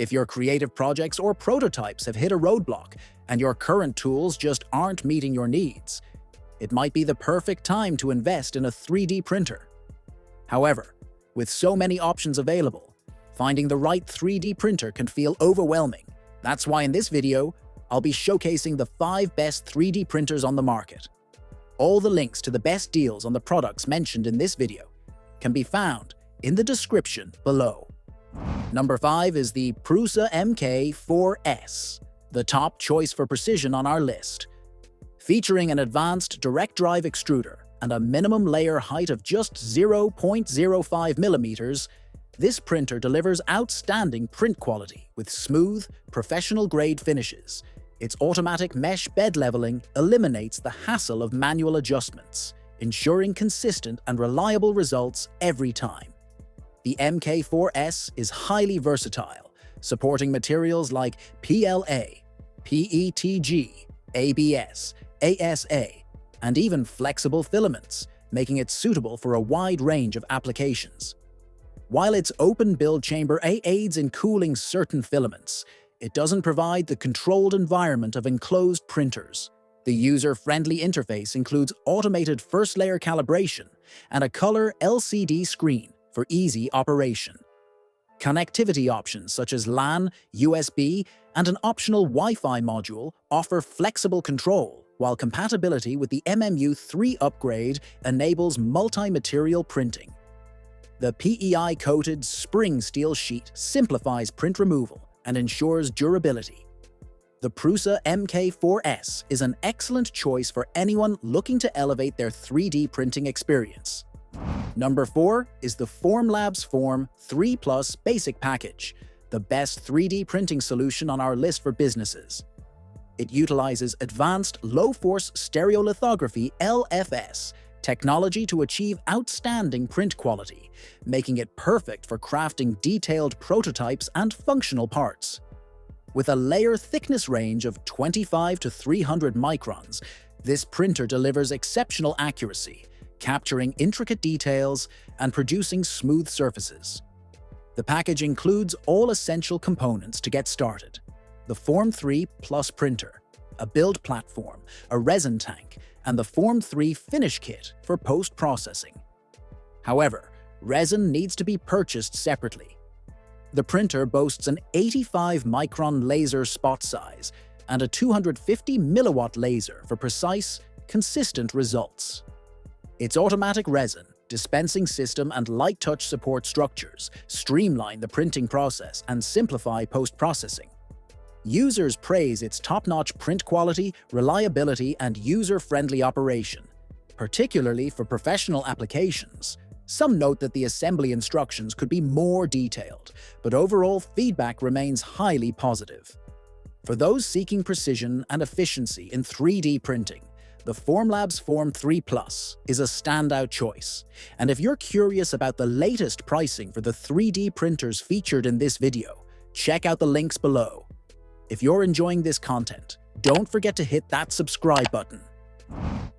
If your creative projects or prototypes have hit a roadblock and your current tools just aren't meeting your needs, it might be the perfect time to invest in a 3D printer. However, with so many options available, finding the right 3D printer can feel overwhelming. That's why in this video, I'll be showcasing the 5 best 3D printers on the market. All the links to the best deals on the products mentioned in this video can be found in the description below. Number 5 is the Prusa MK4S, the top choice for precision on our list. Featuring an advanced direct drive extruder and a minimum layer height of just 0.05 millimeters, this printer delivers outstanding print quality with smooth, professional-grade finishes. Its automatic mesh bed leveling eliminates the hassle of manual adjustments, ensuring consistent and reliable results every time. The MK4S is highly versatile, supporting materials like PLA, PETG, ABS, ASA, and even flexible filaments, making it suitable for a wide range of applications. While its open build chamber aids in cooling certain filaments, it doesn't provide the controlled environment of enclosed printers. The user-friendly interface includes automated first-layer calibration and a color LCD screen for easy operation. Connectivity options such as LAN, USB, and an optional Wi-Fi module offer flexible control, while compatibility with the MMU3 upgrade enables multi-material printing. The PEI-coated spring steel sheet simplifies print removal and ensures durability. The Prusa MK4S is an excellent choice for anyone looking to elevate their 3D printing experience. Number 4 is the Formlabs Form 3 Plus Basic Package, the best 3D printing solution on our list for businesses. It utilizes advanced low-force stereolithography (LFS) technology to achieve outstanding print quality, making it perfect for crafting detailed prototypes and functional parts. With a layer thickness range of 25 to 300 microns, this printer delivers exceptional accuracy, capturing intricate details and producing smooth surfaces. The package includes all essential components to get started: the Form 3 Plus printer, a build platform, a resin tank, and the Form 3 finish kit for post-processing. However, resin needs to be purchased separately. The printer boasts an 85-micron laser spot size and a 250 milliwatt laser for precise, consistent results. Its automatic resin, dispensing system, and light touch support structures streamline the printing process and simplify post-processing. Users praise its top-notch print quality, reliability, and user-friendly operation, particularly for professional applications. Some note that the assembly instructions could be more detailed, but overall feedback remains highly positive. For those seeking precision and efficiency in 3D printing, the Formlabs Form 3 Plus is a standout choice. And if you're curious about the latest pricing for the 3D printers featured in this video, check out the links below. If you're enjoying this content, don't forget to hit that subscribe button.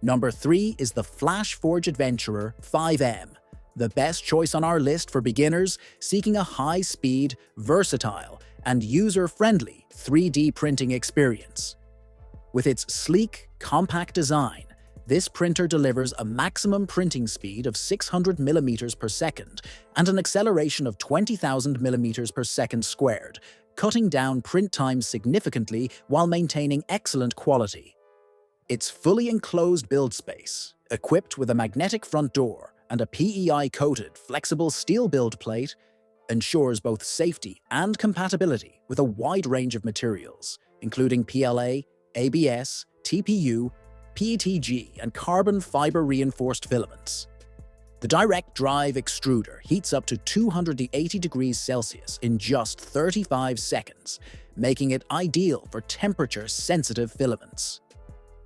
Number 3 is the Flashforge Adventurer 5M, the best choice on our list for beginners seeking a high-speed, versatile, and user-friendly 3D printing experience. With its sleek, compact design, this printer delivers a maximum printing speed of 600 millimeters per second and an acceleration of 20,000 millimeters per second squared, cutting down print times significantly while maintaining excellent quality. Its fully enclosed build space, equipped with a magnetic front door and a PEI-coated flexible steel build plate, ensures both safety and compatibility with a wide range of materials, including PLA, ABS, TPU, PETG, and carbon fiber reinforced filaments. The direct drive extruder heats up to 280 degrees Celsius in just 35 seconds, making it ideal for temperature-sensitive filaments.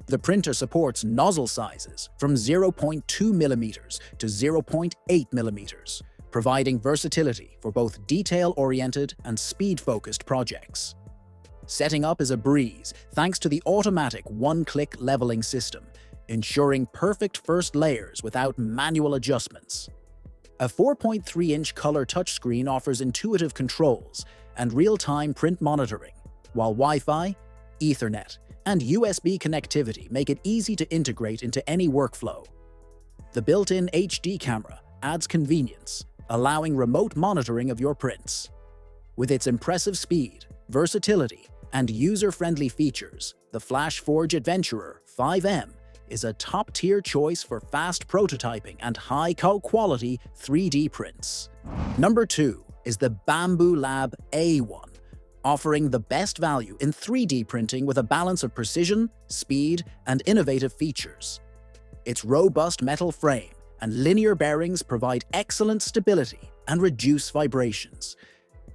The printer supports nozzle sizes from 0.2 millimeters to 0.8 millimeters, providing versatility for both detail-oriented and speed-focused projects. Setting up is a breeze thanks to the automatic one-click leveling system, ensuring perfect first layers without manual adjustments. A 4.3-inch color touchscreen offers intuitive controls, and real-time print monitoring, while Wi-Fi, Ethernet, and USB connectivity make it easy to integrate into any workflow. The built-in HD camera adds convenience, allowing remote monitoring of your prints. With its impressive speed, versatility, and user-friendly features, the Flashforge Adventurer 5M is a top-tier choice for fast prototyping and high-quality 3D prints. Number 2 is the Bambu Lab A1, offering the best value in 3D printing with a balance of precision, speed, and innovative features. Its robust metal frame and linear bearings provide excellent stability and reduce vibrations,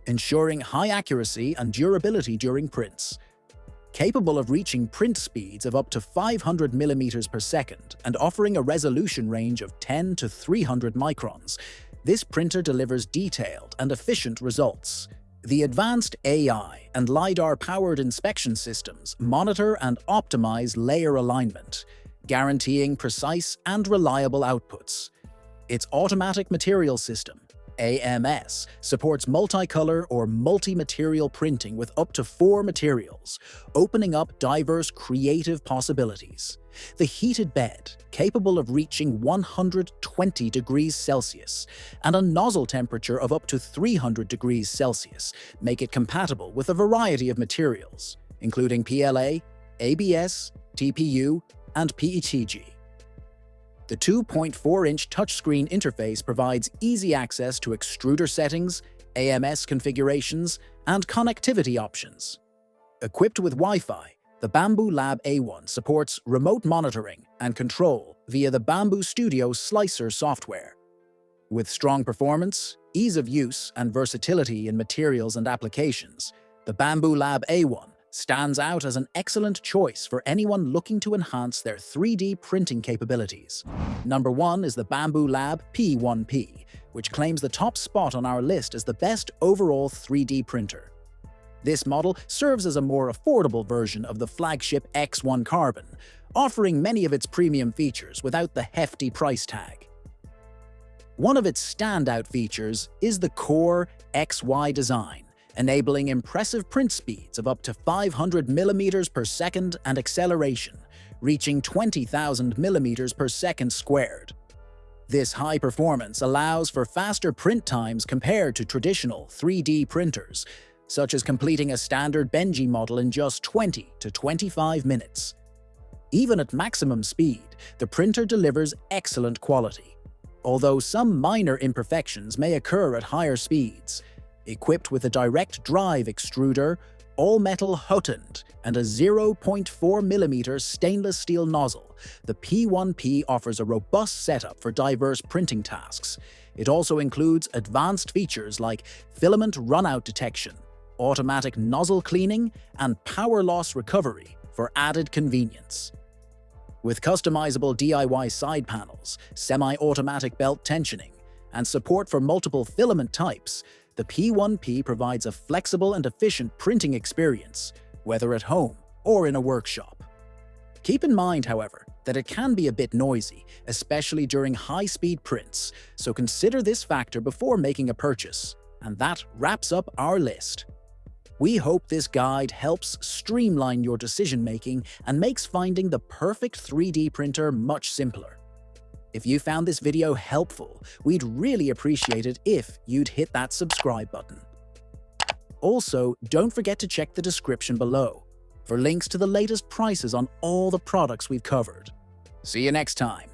ensuring high accuracy and durability during prints. Capable of reaching print speeds of up to 500 millimeters per second and offering a resolution range of 10 to 300 microns, this printer delivers detailed and efficient results. The advanced AI and LiDAR-powered inspection systems monitor and optimize layer alignment, guaranteeing precise and reliable outputs. Its automatic material system, AMS, supports multicolor or multi-material printing with up to 4 materials, opening up diverse creative possibilities. The heated bed, capable of reaching 120 degrees Celsius, and a nozzle temperature of up to 300 degrees Celsius, make it compatible with a variety of materials, including PLA, ABS, TPU, and PETG. The 2.4-inch touchscreen interface provides easy access to extruder settings, AMS configurations, and connectivity options. Equipped with Wi-Fi, the Bambu Lab A1 supports remote monitoring and control via the Bambu Studio Slicer software. With strong performance, ease of use, and versatility in materials and applications, the Bambu Lab A1 stands out as an excellent choice for anyone looking to enhance their 3D printing capabilities. Number 1 is the Bambu Lab P1P, which claims the top spot on our list as the best overall 3D printer. This model serves as a more affordable version of the flagship X1 Carbon, offering many of its premium features without the hefty price tag. One of its standout features is the Core XY design, enabling impressive print speeds of up to 500 millimeters per second and acceleration, reaching 20,000 millimeters per second squared. This high performance allows for faster print times compared to traditional 3D printers, such as completing a standard Benji model in just 20 to 25 minutes. Even at maximum speed, the printer delivers excellent quality, although some minor imperfections may occur at higher speeds. Equipped with a direct drive extruder, all-metal hotend, and a 0.4mm stainless steel nozzle, the P1P offers a robust setup for diverse printing tasks. It also includes advanced features like filament runout detection, automatic nozzle cleaning, and power loss recovery for added convenience. With customizable DIY side panels, semi-automatic belt tensioning, and support for multiple filament types, the P1P provides a flexible and efficient printing experience, whether at home or in a workshop. Keep in mind, however, that it can be a bit noisy, especially during high-speed prints, so consider this factor before making a purchase. And that wraps up our list. We hope this guide helps streamline your decision-making and makes finding the perfect 3D printer much simpler. If you found this video helpful, we'd really appreciate it if you'd hit that subscribe button. Also, don't forget to check the description below for links to the latest prices on all the products we've covered. See you next time.